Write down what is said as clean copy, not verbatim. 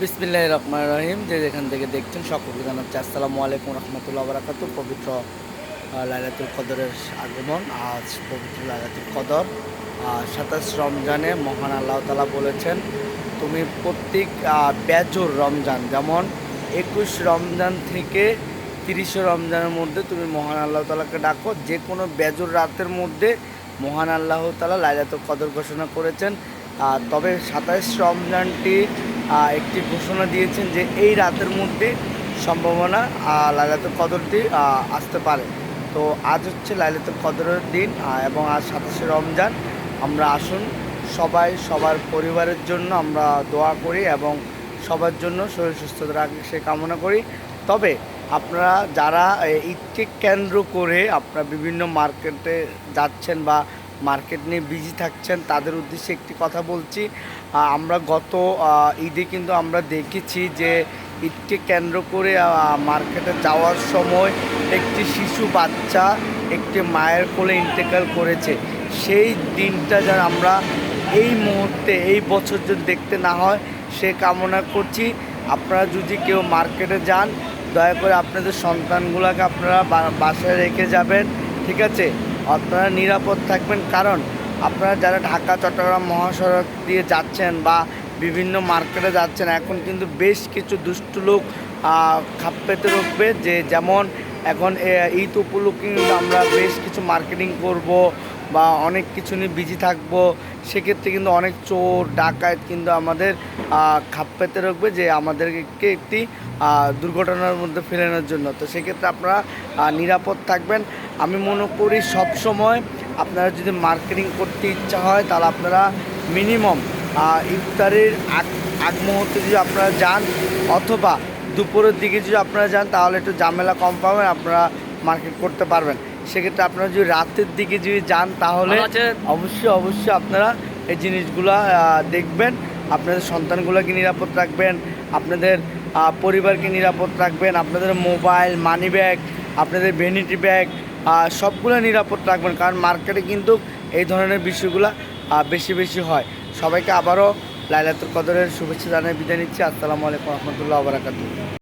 বিসমিল্লাহির রহমানির রহিম। যে যেখান থেকে দেখছেন সকলকে জানাচ্ছি আসসালামু আলাইকুম রহমতুল্লাহ বারাকাতুহু। পবিত্র লাইলাতুল কদরের আগমন। আজ পবিত্র লাইলাতুল কদর ২৭ রমজানে মহান আল্লাহ তাআলা বলেছেন, তুমি প্রত্যেক বেজোর রমজান, যেমন ২১ রমজান থেকে ৩০ রমজানের মধ্যে তুমি মহান আল্লাহ তাআলাকে ডাকো। যে কোনো বেজোর রাতের মধ্যে মহান আল্লাহ তাআলা লাইলাতুল কদর ঘোষণা করেছেন। তবে ২৭ রমজানটি একটি ঘোষণা দিয়েছেন যে এই রাতের মধ্যে সম্ভাবনা লাইলাতুল কদরটি আসতে পারে। তো আজ হচ্ছে লাইলাতুল কদরের দিন এবং আজ ২৭শে রমজান। আমরা আসুন সবাই সবার পরিবারের জন্য আমরা দোয়া করি এবং সবার জন্য শরীর সুস্থতা রাখি সে কামনা করি। তবে আপনারা যারা ঈদকে কেন্দ্র করে আপনারা বিভিন্ন মার্কেটে যাচ্ছেন বা মার্কেট নিয়ে বিজি থাকছেন, তাদের উদ্দেশ্যে একটি কথা বলছি। আমরা গত ঈদে কিন্তু আমরা দেখেছি যে ঈদকে কেন্দ্র করে মার্কেটে যাওয়ার সময় একটি শিশু বাচ্চা একটি মায়ের কোলে ইন্তেকাল করেছে। সেই দিনটা যেন আমরা এই মুহূর্তে এই বছর যদি দেখতে না হয় সে কামনা করছি। আপনারা যদি কেউ মার্কেটে যান, দয়া করে আপনাদের সন্তানগুলোকে আপনারা বাসায় রেখে যাবেন, ঠিক আছে? আপনারা নিরাপদ থাকবেন, কারণ আপনারা যারা ঢাকা চট্টগ্রাম মহাসড়ক দিয়ে যাচ্ছেন বা বিভিন্ন মার্কেটে যাচ্ছেন, এখন কিন্তু বেশ কিছু দুষ্টু লোক খাপ পেতে রাখবে। যে যেমন এখন ঈদ উপলক্ষে কিন্তু আমরা বেশ কিছু মার্কেটিং করব বা অনেক কিছু নিয়ে বিজি থাকবো, সেক্ষেত্রে কিন্তু অনেক চোর ডাকাত কিন্তু আমাদের খাপ পেতে রাখবে যে আমাদেরকে একটি দুর্ঘটনার মধ্যে ফেলানোর জন্য। তো সেক্ষেত্রে আপনারা নিরাপদ থাকবেন। আমি মনে করি সব সময় আপনারা যদি মার্কেটিং করতে ইচ্ছা হয় তাহলে আপনারা মিনিমাম ইফতারের আগ মুহূর্তে যদি আপনারা যান অথবা দুপুরের দিকে যদি আপনারা যান তাহলে একটু ঝামেলা কম পাবেন, আপনারা মার্কেট করতে পারবেন। সেক্ষেত্রে আপনারা যদি রাতের দিকে যদি যান তাহলে অবশ্যই আপনারা এই জিনিসগুলো দেখবেন, আপনাদের সন্তানগুলোকে নিরাপদ রাখবেন, আপনাদের পরিবারকে নিরাপদ রাখবেন, আপনাদের মোবাইল, মানি ব্যাগ, আপনাদের ভ্যানিটি ব্যাগ সবগুলো নিরাপদ রাখবেন, কারণ মার্কেটে কিন্তু এই ধরনের বিষয়গুলো বেশি হয়। সবাইকে আবারও লাইলাতুল কদরের শুভেচ্ছা জানিয়ে বিদায় নিচ্ছি। আসসালামু আলাইকুম রহমতুল্লাহ বারাকাতুহু।